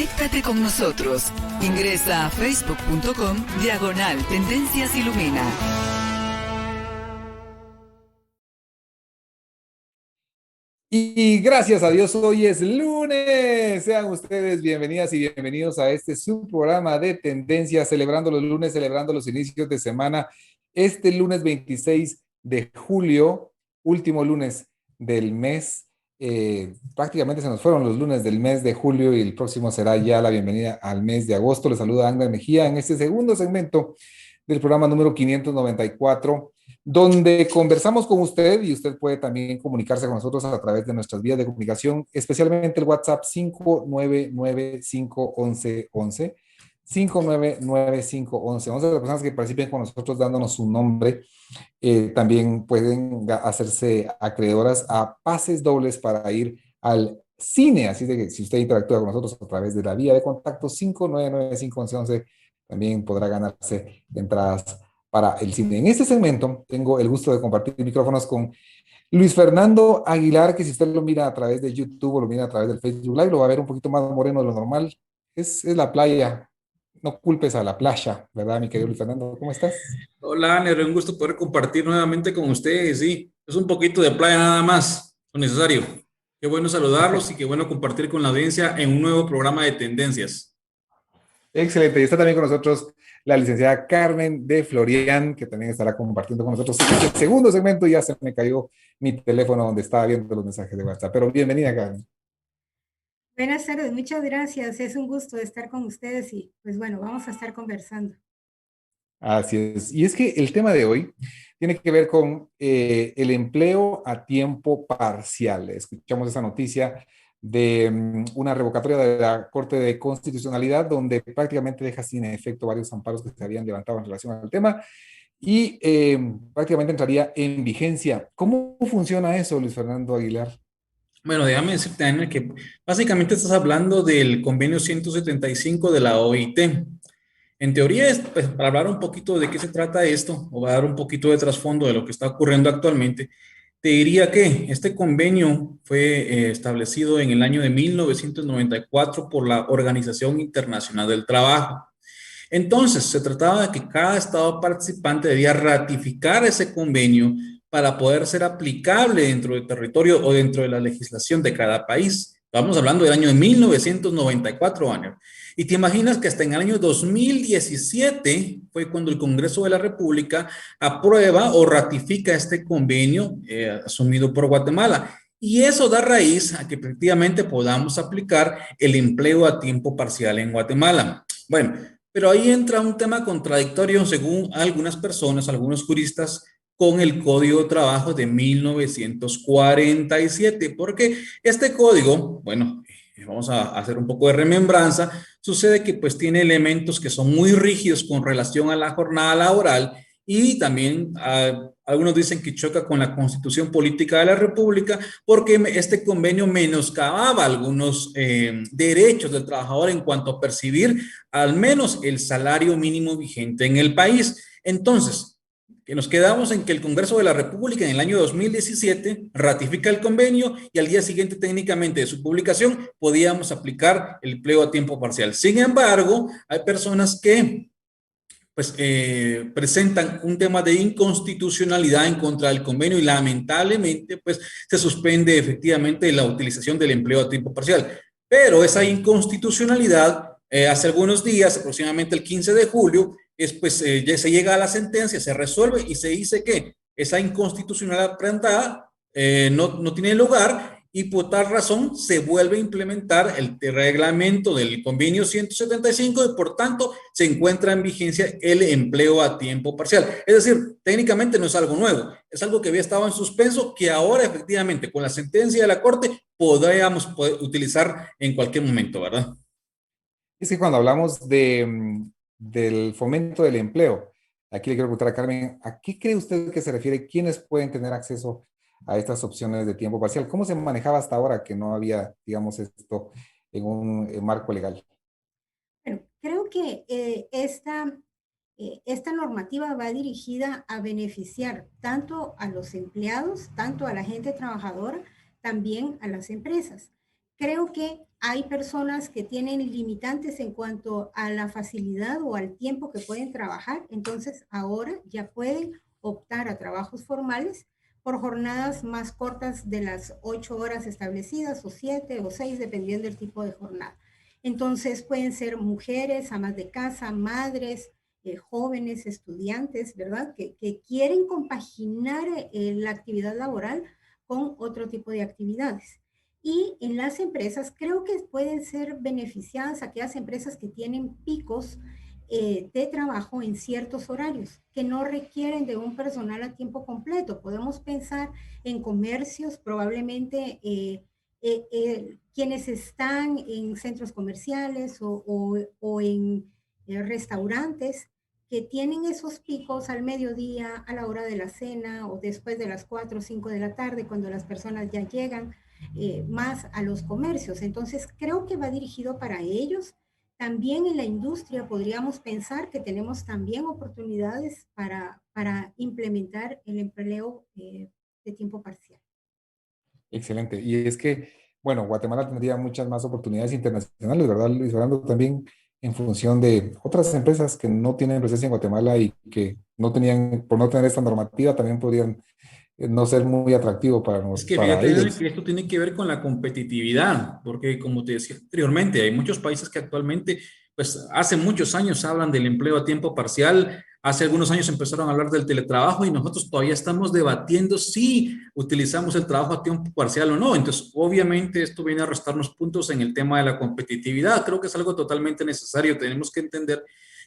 Conéctate con nosotros. Ingresa a facebook.com/Tendencias Ilumina. Y gracias a Dios, hoy es lunes. Sean ustedes bienvenidas y bienvenidos a este su programa de Tendencias, celebrando los lunes, celebrando los inicios de semana. Este lunes 26 de julio, último lunes del mes. Prácticamente se nos fueron los lunes del mes de julio y el próximo será ya la bienvenida al mes de agosto. Les saluda Ángel Mejía en este segundo segmento del programa número 594, donde conversamos con usted y usted puede también comunicarse con nosotros a través de nuestras vías de comunicación, especialmente el WhatsApp 599-511-11, 599-511-11. Las personas que participen con nosotros dándonos su nombre también pueden hacerse acreedoras a pases dobles para ir al cine, así de que si usted interactúa con nosotros a través de la vía de contacto 599-511, también podrá ganarse entradas para el cine. En este segmento tengo el gusto de compartir micrófonos con Luis Fernando Aguilar, que si usted lo mira a través de YouTube o lo mira a través del Facebook Live, lo va a ver un poquito más moreno de lo normal. Es la playa. No culpes a la playa, ¿verdad, mi querido Luis Fernando? ¿Cómo estás? Hola, Aner, un gusto poder compartir nuevamente con ustedes. Sí, es un poquito de playa nada más, lo necesario. Qué bueno saludarlos y qué bueno compartir con la audiencia en un nuevo programa de tendencias. Excelente. Y está también con nosotros la licenciada Carmen de Florian, que también estará compartiendo con nosotros el segundo segmento. Ya se me cayó mi teléfono donde estaba viendo los mensajes de WhatsApp. Pero bienvenida, Carmen. Buenas tardes, muchas gracias. Es un gusto estar con ustedes y pues bueno, vamos a estar conversando. Así es. Y es que el tema de hoy tiene que ver con el empleo a tiempo parcial. Escuchamos esa noticia de una revocatoria de la Corte de Constitucionalidad, donde prácticamente deja sin efecto varios amparos que se habían levantado en relación al tema y prácticamente entraría en vigencia. ¿Cómo funciona eso, Luis Fernando Aguilar? Bueno, déjame decirte, Aner, que básicamente estás hablando del convenio 175 de la OIT. En teoría, pues, para hablar un poquito de qué se trata esto, o dar un poquito de trasfondo de lo que está ocurriendo actualmente, te diría que este convenio fue establecido en el año de 1994 por la Organización Internacional del Trabajo. Entonces, se trataba de que cada estado participante debía ratificar ese convenio para poder ser aplicable dentro del territorio o dentro de la legislación de cada país. Estamos hablando del año de 1994, años. Y te imaginas que hasta en el año 2017 fue cuando el Congreso de la República aprueba o ratifica este convenio asumido por Guatemala. Y eso da raíz a que efectivamente podamos aplicar el empleo a tiempo parcial en Guatemala. Bueno, pero ahí entra un tema contradictorio según algunas personas, algunos juristas, con el Código de Trabajo de 1947, porque este código, bueno, vamos a hacer un poco de remembranza, sucede que pues tiene elementos que son muy rígidos con relación a la jornada laboral y también algunos dicen que choca con la Constitución Política de la República porque este convenio menoscababa algunos derechos del trabajador en cuanto a percibir al menos el salario mínimo vigente en el país. Entonces, que nos quedamos en que el Congreso de la República en el año 2017 ratifica el convenio y al día siguiente técnicamente de su publicación podíamos aplicar el empleo a tiempo parcial. Sin embargo, hay personas que pues presentan un tema de inconstitucionalidad en contra del convenio y lamentablemente pues se suspende efectivamente la utilización del empleo a tiempo parcial. Pero esa inconstitucionalidad hace algunos días, aproximadamente el 15 de julio, pues ya se llega a la sentencia, se resuelve y se dice que esa inconstitucionalidad planteada no tiene lugar y por tal razón se vuelve a implementar el reglamento del convenio 175 y por tanto se encuentra en vigencia el empleo a tiempo parcial. Es decir, técnicamente no es algo nuevo, es algo que había estado en suspenso que ahora efectivamente con la sentencia de la Corte podríamos poder utilizar en cualquier momento, ¿verdad? Es que cuando hablamos del fomento del empleo, aquí le quiero preguntar a Carmen, ¿a qué cree usted que se refiere? ¿Quiénes pueden tener acceso a estas opciones de tiempo parcial? ¿Cómo se manejaba hasta ahora que no había, digamos, esto en un marco legal? Bueno, creo que esta normativa va dirigida a beneficiar tanto a los empleados, tanto a la gente trabajadora, también a las empresas. creo que hay personas que tienen limitantes en cuanto a la facilidad o al tiempo que pueden trabajar, entonces ahora ya pueden optar a trabajos formales por jornadas más cortas de las 8 horas establecidas o 7 o 6, dependiendo del tipo de jornada. Entonces pueden ser mujeres, amas de casa, madres, jóvenes, estudiantes, ¿verdad? Que quieren compaginar la actividad laboral con otro tipo de actividades. Y en las empresas creo que pueden ser beneficiadas aquellas empresas que tienen picos de trabajo en ciertos horarios, que no requieren de un personal a tiempo completo. Podemos pensar en comercios, probablemente quienes están en centros comerciales o en restaurantes que tienen esos picos al mediodía, a la hora de la cena o después de las 4 o 5 de la tarde, cuando las personas ya llegan más a los comercios. Entonces, creo que va dirigido para ellos. También en la industria podríamos pensar que tenemos también oportunidades para implementar el empleo de tiempo parcial. Excelente. Y es que, bueno, Guatemala tendría muchas más oportunidades internacionales, ¿verdad, Luis Fernando? También en función de otras empresas que no tienen presencia en Guatemala y que no tenían, por no tener esta normativa, también podrían no ser muy atractivo Es que para fíjate, Daniel, ellos. que esto tiene que ver con la competitividad, porque como te decía anteriormente, hay muchos países que actualmente, pues hace muchos años hablan del empleo a tiempo parcial, hace algunos años empezaron a hablar del teletrabajo y nosotros todavía estamos debatiendo si utilizamos el trabajo a tiempo parcial o no. Entonces, obviamente esto viene a restarnos puntos en el tema de la competitividad. Creo que es algo totalmente necesario. Tenemos que entender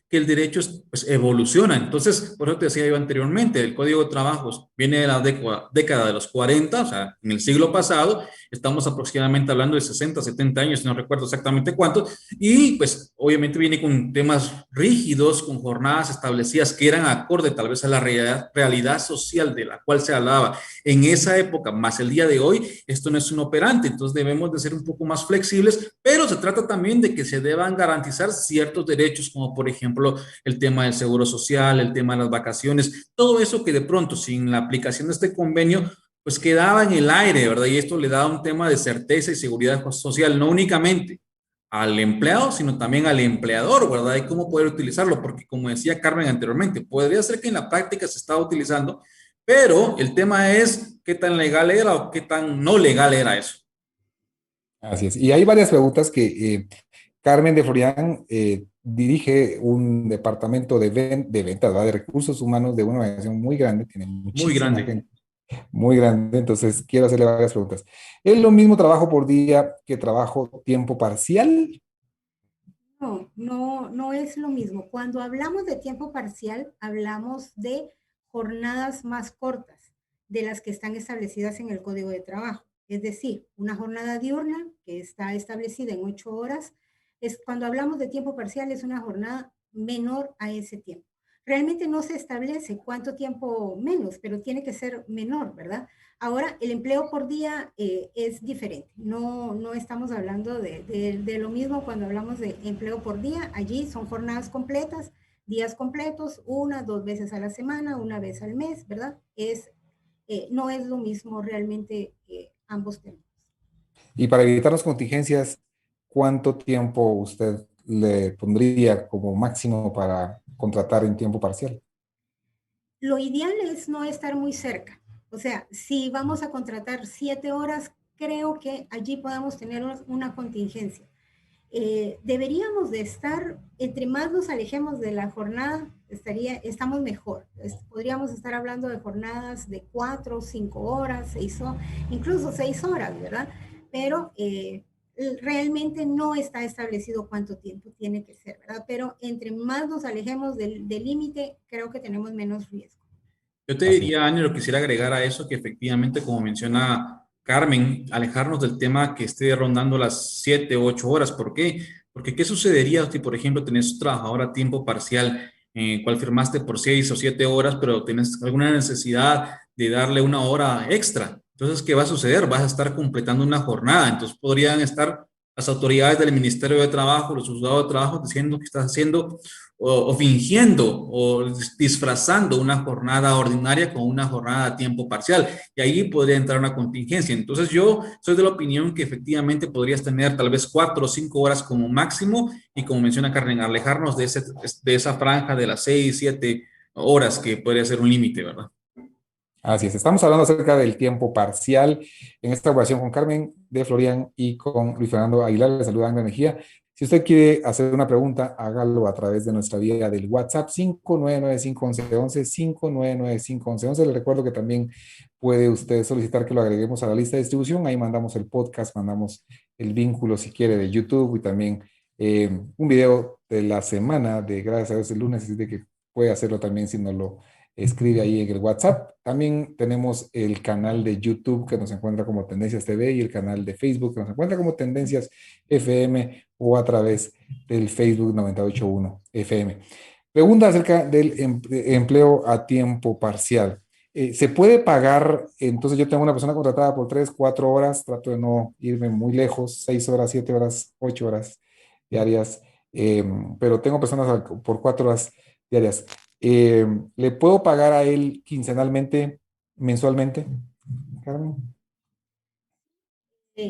que el derecho pues, evoluciona. Entonces, por eso te decía yo anteriormente, el Código de Trabajos viene de la década de los 40, o sea, en el siglo pasado, estamos aproximadamente hablando de 60, 70 años, no recuerdo exactamente cuánto, y pues obviamente viene con temas rígidos, con jornadas establecidas que eran acorde tal vez a la realidad social de la cual se hablaba en esa época, más el día de hoy, esto no es un operante, entonces debemos de ser un poco más flexibles, pero se trata también de que se deban garantizar ciertos derechos, como por ejemplo el tema del seguro social, el tema de las vacaciones, todo eso que de pronto sin la aplicación de este convenio pues quedaba en el aire, ¿verdad? Y esto le da un tema de certeza y seguridad social, no únicamente al empleado, sino también al empleador, ¿verdad? Y cómo poder utilizarlo, porque como decía Carmen anteriormente, podría ser que en la práctica se estaba utilizando, pero el tema es qué tan legal era o qué tan no legal era eso. Así es. Y hay varias preguntas que Carmen de Florian dirige un departamento de ventas, ¿verdad? De recursos humanos de una organización muy grande, tiene Muy muchísima grande. gente, muy grande, entonces quiero hacerle varias preguntas. ¿Es lo mismo trabajo por día que trabajo tiempo parcial? No es lo mismo. Cuando hablamos de tiempo parcial, hablamos de jornadas más cortas de las que están establecidas en el Código de Trabajo. Es decir, una jornada diurna que está establecida en 8 horas, cuando hablamos de tiempo parcial, es una jornada menor a ese tiempo. Realmente no se establece cuánto tiempo menos, pero tiene que ser menor, ¿verdad? Ahora, el empleo por día es diferente. No estamos hablando de lo mismo cuando hablamos de empleo por día. Allí son jornadas completas, días completos, 1, 2 veces a la semana, 1 vez al mes, ¿verdad? No es lo mismo realmente ambos temas. Y para evitar las contingencias, ¿cuánto tiempo usted le pondría como máximo para contratar en tiempo parcial? Lo ideal es no estar muy cerca. O sea, si vamos a contratar 7 horas, creo que allí podamos tener una contingencia. Deberíamos de estar, entre más nos alejemos de la jornada, estamos mejor. Podríamos estar hablando de jornadas de 4, 5 horas, 6 horas, incluso 6 horas, ¿verdad? Pero realmente no está establecido cuánto tiempo tiene que ser, ¿verdad? Pero entre más nos alejemos del límite, creo que tenemos menos riesgo. Yo te Así es. diría, Ángel, quisiera agregar a eso que efectivamente, como menciona Carmen, alejarnos del tema que esté rondando las 7 o 8 horas. ¿Por qué? Porque ¿qué sucedería si, por ejemplo, tenés un trabajador a tiempo parcial, cual firmaste por 6 o 7 horas, pero tienes alguna necesidad de darle 1 hora extra? Entonces, ¿qué va a suceder? Vas a estar completando una jornada. Entonces, podrían estar las autoridades del Ministerio de Trabajo, los juzgados de trabajo, diciendo que estás haciendo o fingiendo o disfrazando una jornada ordinaria con una jornada a tiempo parcial. Y ahí podría entrar una contingencia. Entonces yo soy de la opinión que efectivamente podrías tener tal vez 4 o 5 horas como máximo y como menciona Carmen, alejarnos de esa franja de las 6, 7 horas que podría ser un límite, ¿verdad? Así es, estamos hablando acerca del tiempo parcial en esta ocasión con Carmen de Florian y con Luis Fernando Aguilar. Le saluda Ángel Mejía. Si usted quiere hacer una pregunta, hágalo a través de nuestra vía del WhatsApp 599-511-11, 599-511. Le recuerdo que también puede usted solicitar que lo agreguemos a la lista de distribución. Ahí mandamos el podcast, mandamos el vínculo si quiere de YouTube y también un video de la semana de Gracias a Dios el lunes, así de que puede hacerlo también si no lo escribe ahí en el WhatsApp. También tenemos el canal de YouTube que nos encuentra como Tendencias TV y el canal de Facebook que nos encuentra como Tendencias FM o a través del Facebook 981 FM. Pregunta acerca del empleo a tiempo parcial. ¿Se puede pagar? Entonces yo tengo una persona contratada por 3, 4 horas, trato de no irme muy lejos, 6 horas, 7 horas, 8 horas diarias, pero tengo personas por 4 horas diarias. ¿Le puedo pagar a él quincenalmente, mensualmente, Carmen?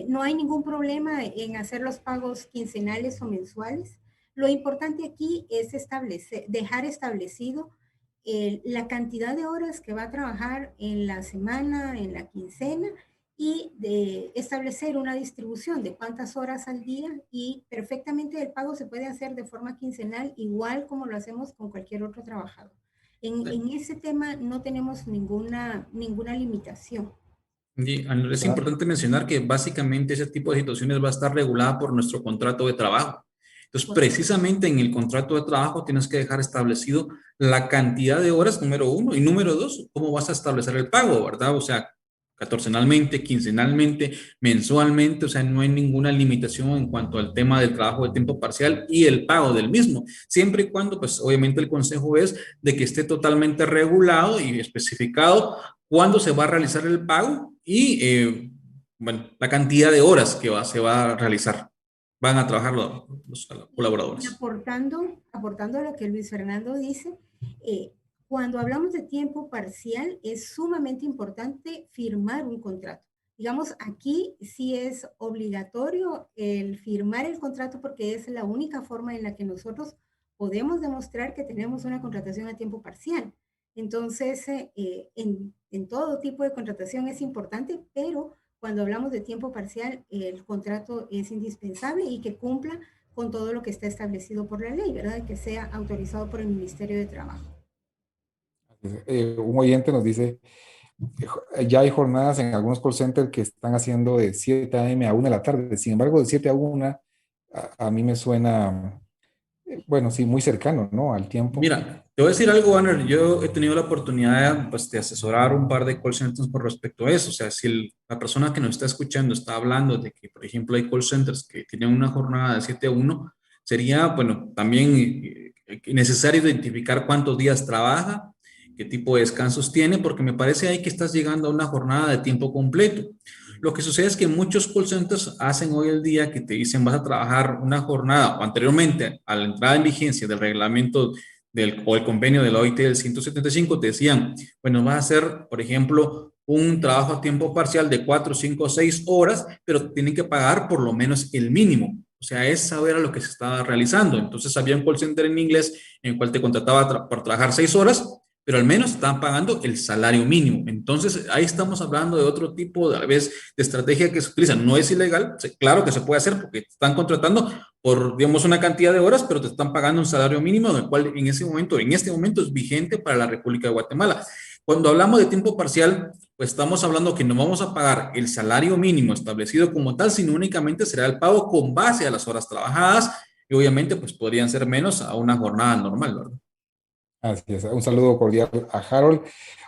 No hay ningún problema en hacer los pagos quincenales o mensuales. Lo importante aquí es dejar establecido la cantidad de horas que va a trabajar en la semana, en la quincena, y de establecer una distribución de cuántas horas al día, y perfectamente el pago se puede hacer de forma quincenal, igual como lo hacemos con cualquier otro trabajador. En ese tema no tenemos ninguna limitación. Y es importante mencionar que básicamente ese tipo de situaciones va a estar regulada por nuestro contrato de trabajo. Entonces, precisamente en el contrato de trabajo tienes que dejar establecido la cantidad de horas, número uno, y número dos, cómo vas a establecer el pago, ¿verdad? O sea, catorcenalmente, quincenalmente, mensualmente, o sea, no hay ninguna limitación en cuanto al tema del trabajo de tiempo parcial y el pago del mismo, siempre y cuando, pues, obviamente el consejo es de que esté totalmente regulado y especificado cuándo se va a realizar el pago y, bueno, la cantidad de horas que se va a realizar. Van a trabajar los colaboradores. Aportando a lo que Luis Fernando dice, cuando hablamos de tiempo parcial es sumamente importante firmar un contrato. Digamos, aquí sí es obligatorio el firmar el contrato porque es la única forma en la que nosotros podemos demostrar que tenemos una contratación a tiempo parcial. Entonces, en todo tipo de contratación es importante, pero cuando hablamos de tiempo parcial, el contrato es indispensable y que cumpla con todo lo que está establecido por la ley, ¿verdad? Que sea autorizado por el Ministerio de Trabajo. Un oyente nos dice, ya hay jornadas en algunos call centers que están haciendo de 7 a.m. a 1 de la tarde. Sin embargo, de 7 a 1, a mí me suena, bueno, sí, muy cercano, ¿no? Al tiempo. Mira, te voy a decir algo, Warner. Yo he tenido la oportunidad, pues, de asesorar un par de call centers con respecto a eso. O sea, si la persona que nos está escuchando está hablando de que, por ejemplo, hay call centers que tienen una jornada de 7 a 1, sería, bueno, también necesario identificar cuántos días trabaja, qué tipo de descansos tiene, porque me parece ahí que estás llegando a una jornada de tiempo completo. Lo que sucede es que muchos call centers hacen hoy el día que te dicen vas a trabajar una jornada, o anteriormente a la entrada en vigencia del reglamento o el convenio de la OIT del 175, te decían, bueno, vas a hacer, por ejemplo, un trabajo a tiempo parcial de 4, 5, 6 horas, pero tienen que pagar por lo menos el mínimo. O sea, es saber a lo que se estaba realizando. Entonces, había un call center en inglés en el cual te contrataba por trabajar 6 horas, pero al menos estaban pagando el salario mínimo. Entonces, ahí estamos hablando de otro tipo, a veces, de estrategia que se utiliza. No es ilegal, claro que se puede hacer porque te están contratando por, digamos, una cantidad de horas, pero te están pagando un salario mínimo, el cual en este momento es vigente para la República de Guatemala. Cuando hablamos de tiempo parcial, pues estamos hablando que no vamos a pagar el salario mínimo establecido como tal, sino únicamente será el pago con base a las horas trabajadas y obviamente pues podrían ser menos a una jornada normal, ¿verdad? Así es. Un saludo cordial a Harold.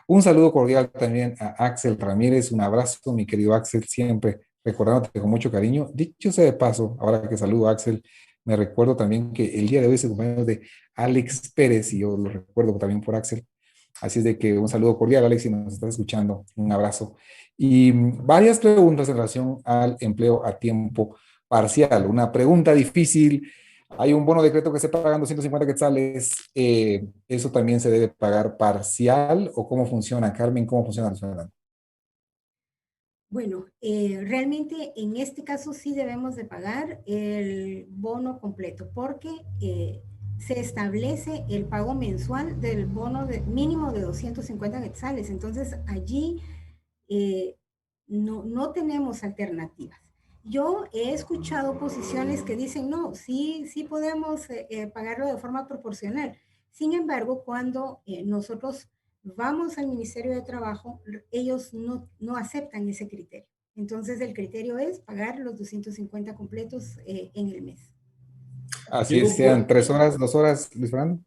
Un saludo cordial también a Axel Ramírez. Un abrazo, mi querido Axel, siempre recordándote con mucho cariño. Dicho sea de paso, ahora que saludo a Axel, me recuerdo también que el día de hoy es el cumpleaños de Alex Pérez y yo lo recuerdo también por Axel. Así es de que un saludo cordial, Alex, si nos estás escuchando. Un abrazo. Y varias preguntas en relación al empleo a tiempo parcial. Una pregunta difícil. Hay un bono decreto que se pagan 250 quetzales. ¿Eso también se debe pagar parcial o cómo funciona, Carmen? ¿Cómo funciona? Bueno, realmente en este caso sí debemos de pagar el bono completo porque se establece el pago mensual del bono mínimo de 250 quetzales. Entonces allí no tenemos alternativas. Yo he escuchado posiciones que dicen, no, sí podemos pagarlo de forma proporcional. Sin embargo, cuando nosotros vamos al Ministerio de Trabajo, ellos no aceptan ese criterio. Entonces, el criterio es pagar los 250 completos en el mes. Así es, sean 3 horas, 2 horas, Luis Fernando.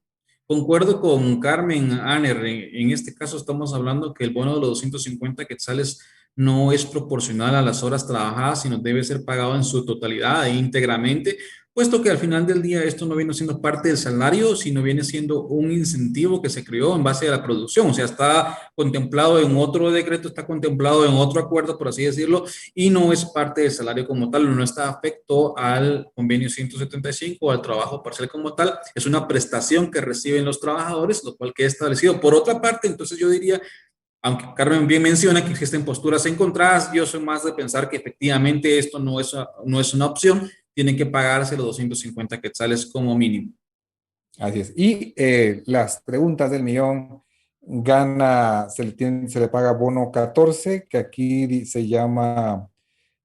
Concuerdo con Carmen Aner. En este caso estamos hablando que el bono de los 250 quetzales no es proporcional a las horas trabajadas, sino debe ser pagado en su totalidad e íntegramente, puesto que al final del día esto no viene siendo parte del salario, sino viene siendo un incentivo que se creó en base a la producción. O sea, está contemplado en otro decreto, está contemplado en otro acuerdo, por así decirlo, y no es parte del salario como tal, no está afecto al convenio 175 o al trabajo parcial como tal. Es una prestación que reciben los trabajadores, lo cual queda establecido. Por otra parte, entonces yo diría, aunque Carmen bien menciona que existen posturas encontradas, yo soy más de pensar que efectivamente esto no es una opción, tienen que pagarse los 250 quetzales como mínimo. Así es. Y las preguntas del millón, se le paga bono 14, que aquí se llama,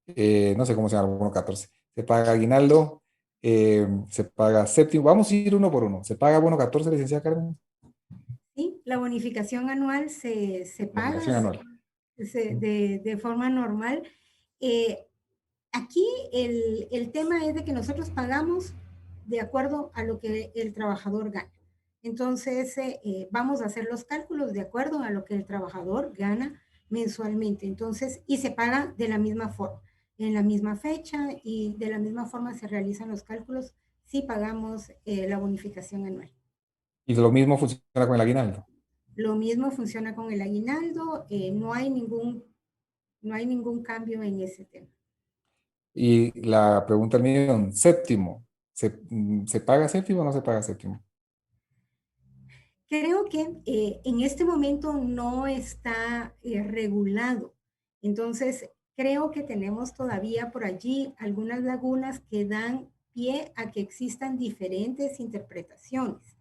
no sé cómo se llama el bono 14. Se paga aguinaldo, se paga séptimo. Vamos a ir uno por uno. ¿Se paga bono 14, licenciada Carmen? Sí, la bonificación anual se paga Bonificación anual. de forma normal. Aquí el tema es de que nosotros pagamos de acuerdo a lo que el trabajador gana. Entonces, vamos a hacer los cálculos de acuerdo a lo que el trabajador gana mensualmente. Entonces, y se paga de la misma forma, en la misma fecha y de la misma forma se realizan los cálculos si pagamos la bonificación anual. Y lo mismo funciona con el aguinaldo. Lo mismo funciona con el aguinaldo, no hay ningún cambio en ese tema. Y la pregunta del millón, séptimo. ¿Se paga séptimo o no se paga séptimo? Creo que en este momento no está regulado. Entonces, creo que tenemos todavía por allí algunas lagunas que dan pie a que existan diferentes interpretaciones.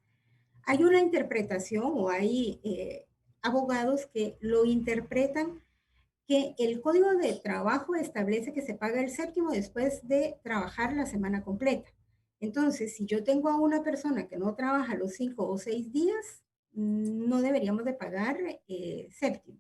Hay una interpretación o hay abogados que lo interpretan que el Código de Trabajo establece que se paga el séptimo después de trabajar la semana completa. Entonces, si yo tengo a una persona que no trabaja los 5 o 6 días, no deberíamos de pagar séptimo.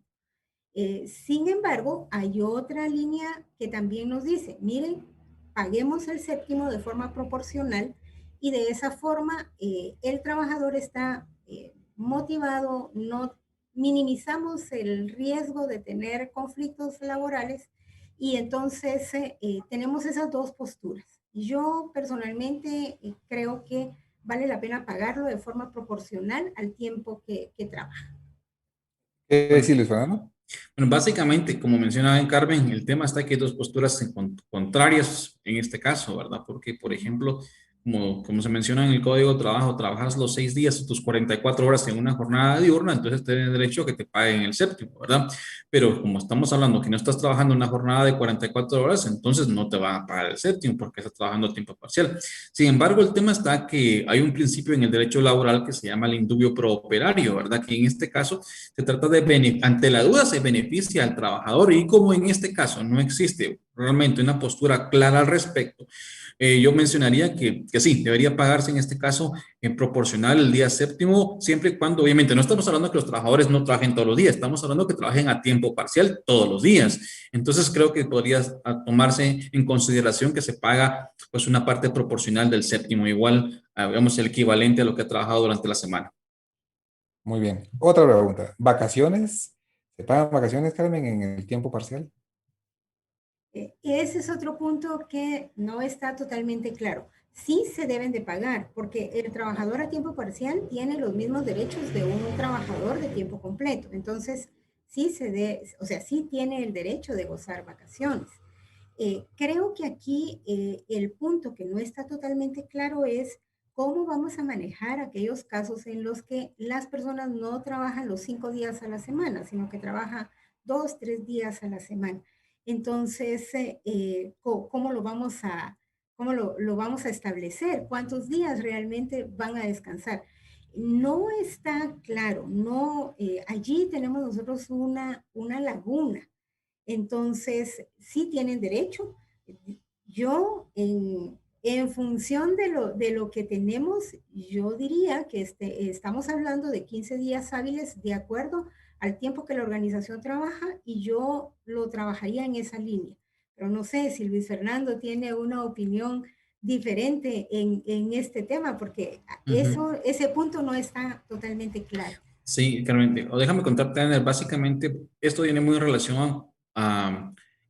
Sin embargo, hay otra línea que también nos dice, miren, paguemos el séptimo de forma proporcional y de esa forma el trabajador está motivado, no minimizamos el riesgo de tener conflictos laborales y entonces tenemos esas dos posturas. Yo personalmente creo que vale la pena pagarlo de forma proporcional al tiempo que trabaja. ¿Qué decir, Luis Fernando? Bueno, básicamente, como mencionaba Carmen, el tema está que hay dos posturas contrarias en este caso, ¿verdad? Porque, por ejemplo, como se menciona en el Código de Trabajo, trabajas los 6 días, tus 44 horas en una jornada diurna, entonces tienes derecho a que te paguen el séptimo, ¿verdad? Pero como estamos hablando que no estás trabajando una jornada de 44 horas, entonces no te van a pagar el séptimo porque estás trabajando a tiempo parcial. Sin embargo, el tema está que hay un principio en el derecho laboral que se llama el indubio pro operario, ¿verdad? Que en este caso se trata de, ante la duda se beneficia al trabajador y como en este caso no existe realmente una postura clara al respecto, yo mencionaría que sí, debería pagarse en este caso en proporcional el día séptimo, siempre y cuando, obviamente, no estamos hablando de que los trabajadores no trabajen todos los días, estamos hablando de que trabajen a tiempo parcial todos los días. Entonces, creo que podría tomarse en consideración que se paga pues una parte proporcional del séptimo, igual, digamos, el equivalente a lo que ha trabajado durante la semana. Muy bien. Otra pregunta. ¿Vacaciones? ¿Se pagan vacaciones, Carmen, en el tiempo parcial? Ese es otro punto que no está totalmente claro. Sí se deben de pagar, porque el trabajador a tiempo parcial tiene los mismos derechos de un trabajador de tiempo completo. Entonces, sí sí tiene el derecho de gozar vacaciones. creo que aquí el punto que no está totalmente claro es cómo vamos a manejar aquellos casos en los que las personas no trabajan los 5 días a la semana, sino que trabajan 2, 3 días a la semana. Entonces, ¿cómo lo vamos a, lo vamos a establecer? ¿Cuántos días realmente van a descansar? No está claro, no, allí tenemos nosotros una laguna. Entonces, sí tienen derecho. Yo, en función de lo que tenemos, yo diría que estamos hablando de 15 días hábiles de acuerdo al tiempo que la organización trabaja y yo lo trabajaría en esa línea. Pero no sé si Luis Fernando tiene una opinión diferente en este tema, porque Ujú. ese punto no está totalmente claro. Sí, Carmen, o déjame contarte, Daniel, básicamente esto viene muy en relación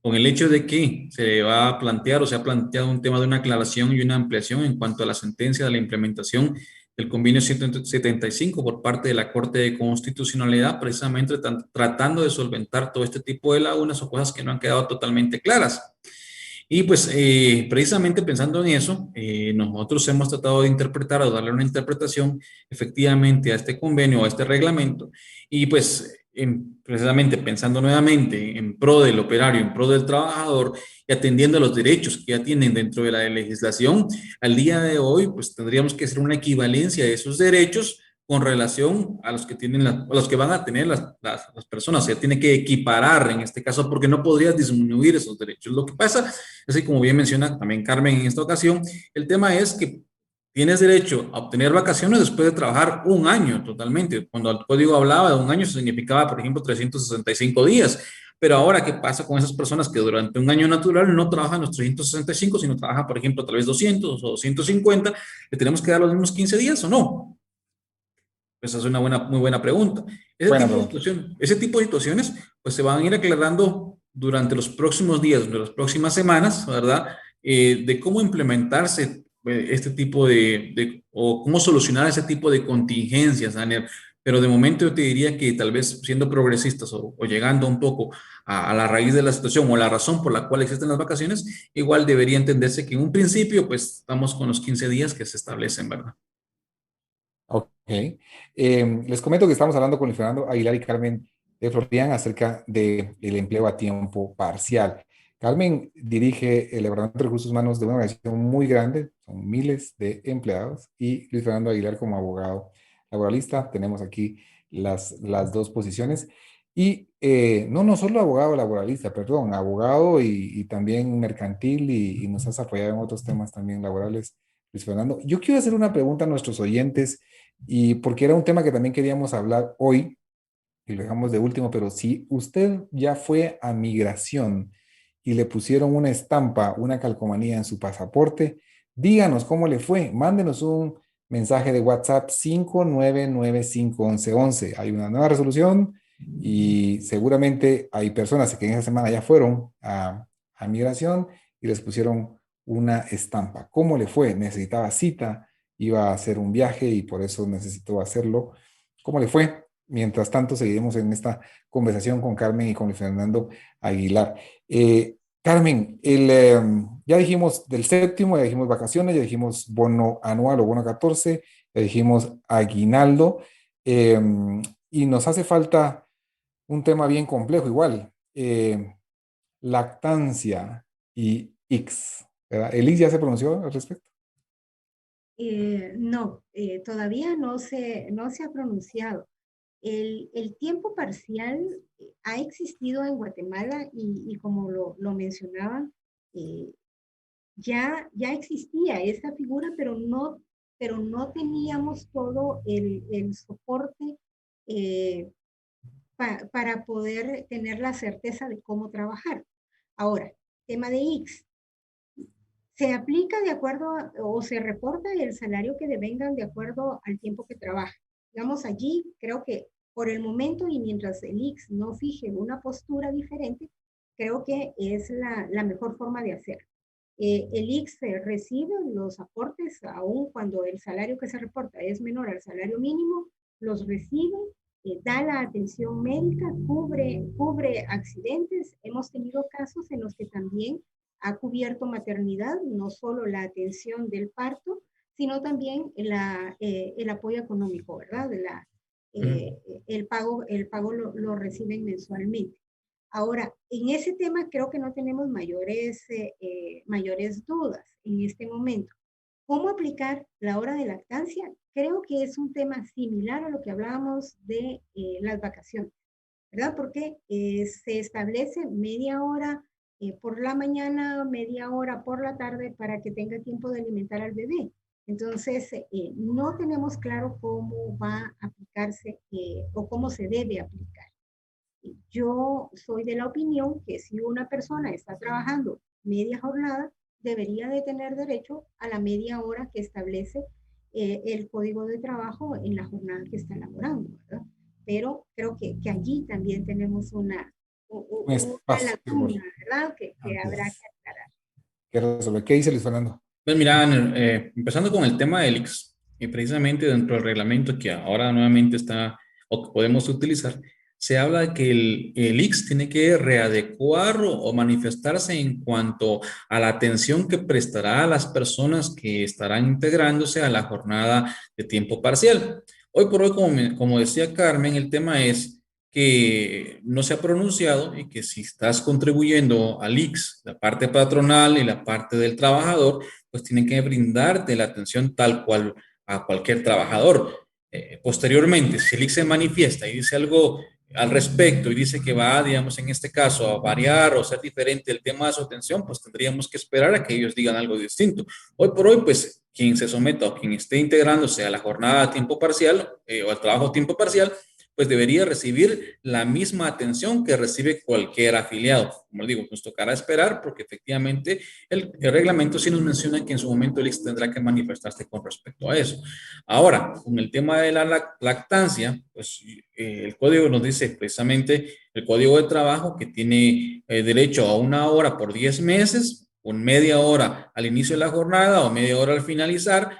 con el hecho de que se va a plantear o se ha planteado un tema de una aclaración y una ampliación en cuanto a la sentencia de la implementación del convenio 175 por parte de la Corte de Constitucionalidad, precisamente tratando de solventar todo este tipo de lagunas o cosas que no han quedado totalmente claras. Y pues precisamente pensando en eso, nosotros hemos tratado de interpretar o darle una interpretación efectivamente a este convenio o a este reglamento y pues precisamente pensando nuevamente en pro del operario, en pro del trabajador y atendiendo a los derechos que ya tienen dentro de la legislación, al día de hoy pues tendríamos que hacer una equivalencia de esos derechos con relación a los que tienen a los que van a tener las personas. Se tiene que equiparar en este caso porque no podrías disminuir esos derechos. Lo que pasa así como bien menciona también Carmen en esta ocasión, el tema es que tienes derecho a obtener vacaciones después de trabajar un año totalmente. Cuando el código hablaba de un año, significaba, por ejemplo, 365 días. Pero ahora, ¿qué pasa con esas personas que durante un año natural no trabajan los 365, sino trabajan, por ejemplo, tal vez 200 o 250? ¿Le tenemos que dar los mismos 15 días o no? Esa es una muy buena pregunta. Buena pregunta. Ese tipo de situaciones pues se van a ir aclarando durante los próximos días, durante las próximas semanas, ¿verdad? De cómo implementarse este tipo o cómo solucionar ese tipo de contingencias, Daniel. Pero de momento yo te diría que tal vez siendo progresistas o llegando un poco a la raíz de la situación o la razón por la cual existen las vacaciones, igual debería entenderse que en un principio pues estamos con los 15 días que se establecen, ¿verdad? Ok. Les comento que estamos hablando con Luis Fernando Aguilar y Carmen de Florian acerca del empleo a tiempo parcial. Carmen dirige el Departamento de Recursos Humanos de una organización muy grande, son miles de empleados, y Luis Fernando Aguilar como abogado laboralista. Tenemos aquí las dos posiciones. Y no solo abogado laboralista, perdón, abogado y también mercantil y nos has apoyado en otros temas también laborales, Luis Fernando. Yo quiero hacer una pregunta a nuestros oyentes y porque era un tema que también queríamos hablar hoy, y lo dejamos de último, pero si usted ya fue a migración y le pusieron una estampa, una calcomanía en su pasaporte, díganos cómo le fue. Mándenos un mensaje de WhatsApp 59951111. Hay una nueva resolución y seguramente hay personas que en esa semana ya fueron a migración y les pusieron una estampa. ¿Cómo le fue? ¿Necesitaba cita? ¿Iba a hacer un viaje y por eso necesitó hacerlo? ¿Cómo le fue? Mientras tanto, seguiremos en esta conversación con Carmen y con Luis Fernando Aguilar. Carmen, ya dijimos del séptimo, ya dijimos vacaciones, ya dijimos bono anual o bono 14, ya dijimos aguinaldo, eh, y nos hace falta un tema bien complejo igual, lactancia y X, ¿verdad? ¿Elix ya se pronunció al respecto? No, todavía no se ha pronunciado. El tiempo parcial ha existido en Guatemala y como lo mencionaban, eh, ya existía esa figura, pero no teníamos todo el soporte eh, para poder tener la certeza de cómo trabajar. Ahora, tema de X. Se aplica de acuerdo o se reporta el salario que devengan de acuerdo al tiempo que trabaja. Digamos, allí creo que por el momento y mientras el IX no fije una postura diferente, creo que es la mejor forma de hacer. El IX recibe los aportes aun cuando el salario que se reporta es menor al salario mínimo, los recibe, da la atención médica, cubre accidentes. Hemos tenido casos en los que también ha cubierto maternidad, no solo la atención del parto, sino también el apoyo económico, ¿verdad? El pago lo reciben mensualmente. Ahora, en ese tema creo que no tenemos mayores dudas en este momento. ¿Cómo aplicar la hora de lactancia? Creo que es un tema similar a lo que hablábamos de las vacaciones, ¿verdad? Porque se establece media hora por la mañana, media hora por la tarde para que tenga tiempo de alimentar al bebé. Entonces, no tenemos claro cómo va a aplicarse o cómo se debe aplicar. Yo soy de la opinión que si una persona está trabajando media jornada, debería de tener derecho a la media hora que establece el código de trabajo en la jornada que está laborando, ¿verdad? Pero creo que allí también tenemos una laguna, ¿verdad? Que habrá que aclarar. ¿Qué resolver? ¿Qué dice Luis Fernando? Pues mira, empezando con el tema del ICS, y precisamente dentro del reglamento que ahora nuevamente está o que podemos utilizar, se habla de que el ICS tiene que readecuar o manifestarse en cuanto a la atención que prestará a las personas que estarán integrándose a la jornada de tiempo parcial. Hoy por hoy, como decía Carmen, el tema es que no se ha pronunciado y que si estás contribuyendo al ICS, la parte patronal y la parte del trabajador, pues tienen que brindarte la atención tal cual a cualquier trabajador. Posteriormente, si el ICS se manifiesta y dice algo al respecto y dice que va, digamos, en este caso, a variar o ser diferente el tema de su atención, pues tendríamos que esperar a que ellos digan algo distinto. Hoy por hoy, pues, quien se someta o quien esté integrándose a la jornada a tiempo parcial o al trabajo a tiempo parcial, pues debería recibir la misma atención que recibe cualquier afiliado. Como les digo, nos tocará esperar porque efectivamente el reglamento sí nos menciona que en su momento el ICS tendrá que manifestarse con respecto a eso. Ahora, con el tema de la lactancia, pues el código nos dice precisamente, el código de trabajo, que tiene derecho a 1 hora por 10 meses, con media hora al inicio de la jornada o media hora al finalizar,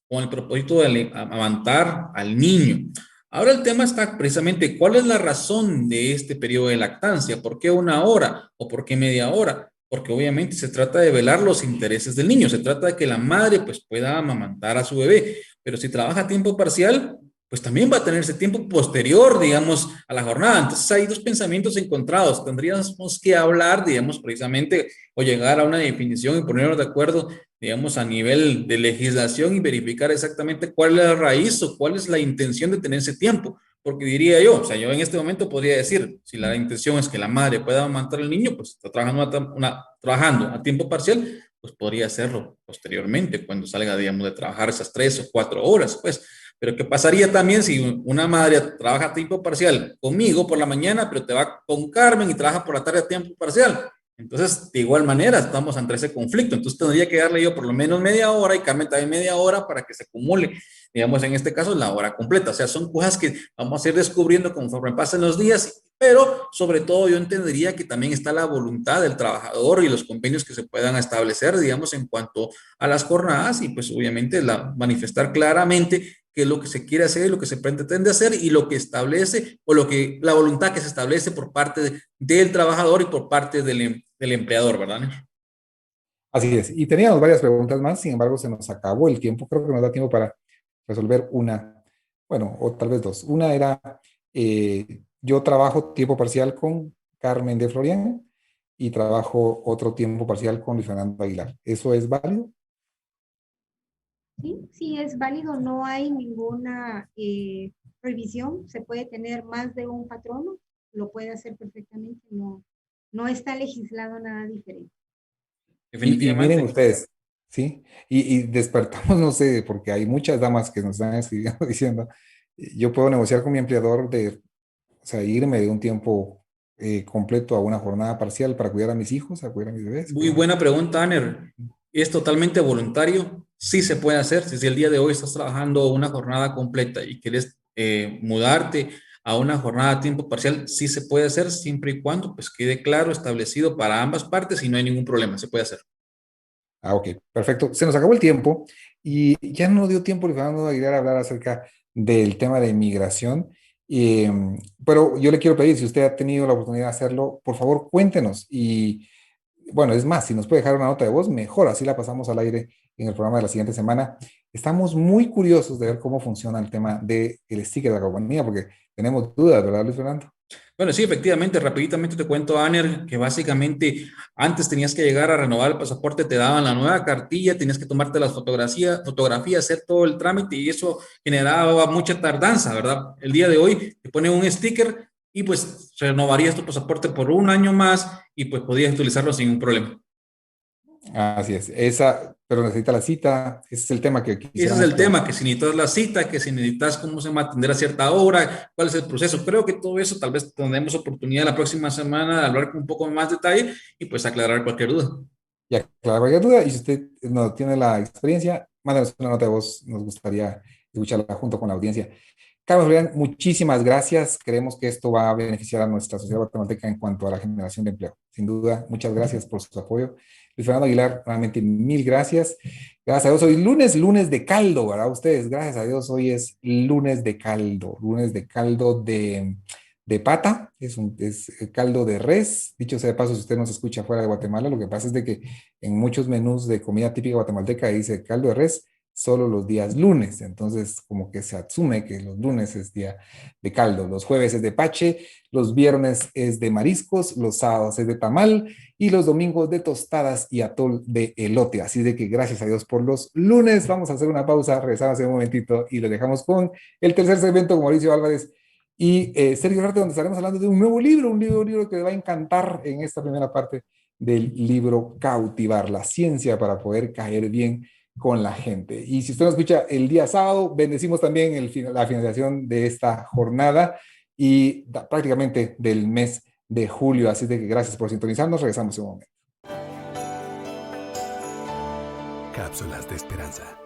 con el propósito de amamantar al niño. Ahora el tema está precisamente, ¿cuál es la razón de este periodo de lactancia? ¿Por qué 1 hora o por qué media hora? Porque obviamente se trata de velar los intereses del niño, se trata de que la madre pues pueda amamantar a su bebé, pero si trabaja a tiempo parcial, pues también va a tener ese tiempo posterior, digamos, a la jornada. Entonces hay dos pensamientos encontrados. Tendríamos que hablar, digamos, precisamente o llegar a una definición y ponernos de acuerdo, digamos, a nivel de legislación y verificar exactamente cuál es la raíz o cuál es la intención de tener ese tiempo. Porque diría yo, o sea, yo en este momento podría decir, si la intención es que la madre pueda amamantar al niño, pues está trabajando a tiempo parcial, pues podría hacerlo posteriormente, cuando salga, digamos, de trabajar esas 3 o 4 horas, pues. Pero ¿qué pasaría también si una madre trabaja a tiempo parcial conmigo por la mañana, pero te va con Carmen y trabaja por la tarde a tiempo parcial? Entonces, de igual manera, estamos ante ese conflicto. Entonces, tendría que darle yo por lo menos media hora y Carmen también media hora para que se acumule, digamos, en este caso, la hora completa. O sea, son cosas que vamos a ir descubriendo conforme pasen los días, pero sobre todo yo entendería que también está la voluntad del trabajador y los convenios que se puedan establecer, digamos, en cuanto a las jornadas y pues obviamente manifestar claramente qué es lo que se quiere hacer y lo que se pretende hacer y lo que establece o la voluntad que se establece por parte del trabajador y por parte del empleador, ¿verdad? Así es. Y teníamos varias preguntas más, sin embargo, se nos acabó el tiempo. Creo que nos da tiempo para resolver una, bueno, o tal vez dos. Una era, yo trabajo tiempo parcial con Carmen de Florian y trabajo otro tiempo parcial con Luis Fernando Aguilar. ¿Eso es válido? Sí, sí es válido, no hay ninguna prohibición, se puede tener más de un patrono, lo puede hacer perfectamente, no está legislado nada diferente. Y miren ustedes, ¿sí? Y despertamos, no sé, porque hay muchas damas que nos están escribiendo diciendo, yo puedo negociar con mi empleador de, o sea, irme de un tiempo completo a una jornada parcial para cuidar a mis hijos, a cuidar a mis bebés. Muy buena pregunta, Aner. ¿Es totalmente voluntario? Sí se puede hacer. Si el día de hoy estás trabajando una jornada completa y quieres mudarte a una jornada a tiempo parcial, sí se puede hacer siempre y cuando pues quede claro, establecido para ambas partes y no hay ningún problema, se puede hacer. Ah, ok, perfecto. Se nos acabó el tiempo y ya no dio tiempo, Luis Fernando Aguilar, a hablar acerca del tema de migración. Eh, pero yo le quiero pedir, si usted ha tenido la oportunidad de hacerlo, por favor, cuéntenos y bueno, es más, si nos puede dejar una nota de voz, mejor, así la pasamos al aire en el programa de la siguiente semana. Estamos muy curiosos de ver cómo funciona el tema del sticker de la compañía, porque tenemos dudas, ¿verdad, Luis Fernando? Bueno, sí, efectivamente, rapiditamente te cuento, Aner, que básicamente antes tenías que llegar a renovar el pasaporte, te daban la nueva cartilla, tenías que tomarte las fotografías, hacer todo el trámite y eso generaba mucha tardanza, ¿verdad? El día de hoy te ponen un sticker y pues renovarías tu pasaporte por un año más y pues podías utilizarlo sin un problema. Así es, esa, pero necesita la cita, ese es el tema que Ese es quisiéramos el tema, preguntar. que si necesitas la cita, que si necesitas cómo se va a atender a cierta hora, cuál es el proceso. Creo que todo eso tal vez tendremos oportunidad la próxima semana de hablar con un poco más detalle y pues aclarar cualquier duda. Y aclarar cualquier duda, y si usted no tiene la experiencia, mándanos una nota de voz, nos gustaría escucharla junto con la audiencia. Carlos Julián, muchísimas gracias. Creemos que esto va a beneficiar a nuestra sociedad guatemalteca en cuanto a la generación de empleo. Sin duda, muchas gracias por su apoyo. Luis Fernando Aguilar, nuevamente mil gracias. Gracias a Dios, hoy lunes de caldo, ¿verdad? Ustedes, gracias a Dios, hoy es lunes de caldo de pata, es caldo de res. Dicho sea de paso, si usted nos escucha fuera de Guatemala, lo que pasa es de que en muchos menús de comida típica guatemalteca dice caldo de res solo los días lunes, entonces como que se asume que los lunes es día de caldo, los jueves es de pache, los viernes es de mariscos, los sábados es de tamal y los domingos de tostadas y atol de elote, así de que gracias a Dios por los lunes. Vamos a hacer una pausa, regresamos en un momentito y lo dejamos con el tercer segmento con Mauricio Álvarez y Sergio Arte, donde estaremos hablando de un nuevo libro, un libro que le va a encantar en esta primera parte del libro Cautivar, la ciencia para poder caer bien con la gente. Y si usted nos escucha el día sábado, bendecimos también la finalización de esta jornada y prácticamente del mes de julio. Así de que gracias por sintonizarnos. Regresamos en un momento. Cápsulas de esperanza.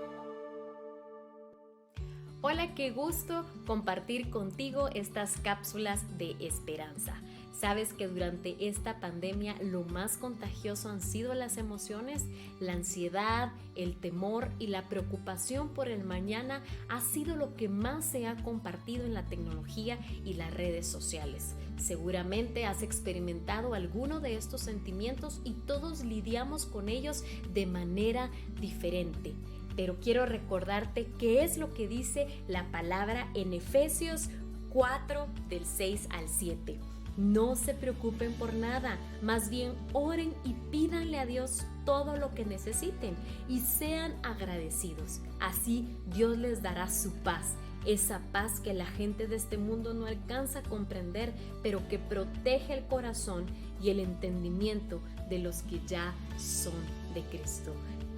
Hola, qué gusto compartir contigo estas cápsulas de esperanza. Sabes que durante esta pandemia lo más contagioso han sido las emociones, la ansiedad, el temor y la preocupación por el mañana ha sido lo que más se ha compartido en la tecnología y las redes sociales. Seguramente has experimentado alguno de estos sentimientos y todos lidiamos con ellos de manera diferente. Pero quiero recordarte qué es lo que dice la palabra en Efesios 4 del 6 al 7. No se preocupen por nada, más bien oren y pídanle a Dios todo lo que necesiten y sean agradecidos. Así Dios les dará su paz, esa paz que la gente de este mundo no alcanza a comprender, pero que protege el corazón y el entendimiento de los que ya son de Cristo.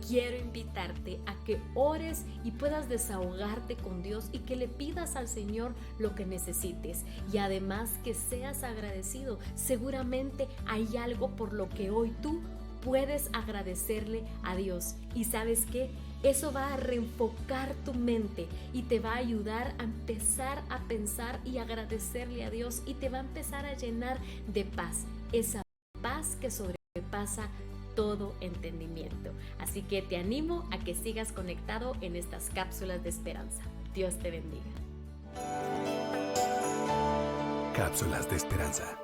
Quiero invitarte a que ores y puedas desahogarte con Dios y que le pidas al Señor lo que necesites y además que seas agradecido. Seguramente hay algo por lo que hoy tú puedes agradecerle a Dios. ¿Y sabes qué? Eso va a reenfocar tu mente y te va a ayudar a empezar a pensar y agradecerle a Dios y te va a empezar a llenar de paz. Esa paz que sobrepasa todo entendimiento. Así que te animo a que sigas conectado en estas cápsulas de esperanza. Dios te bendiga. Cápsulas de esperanza.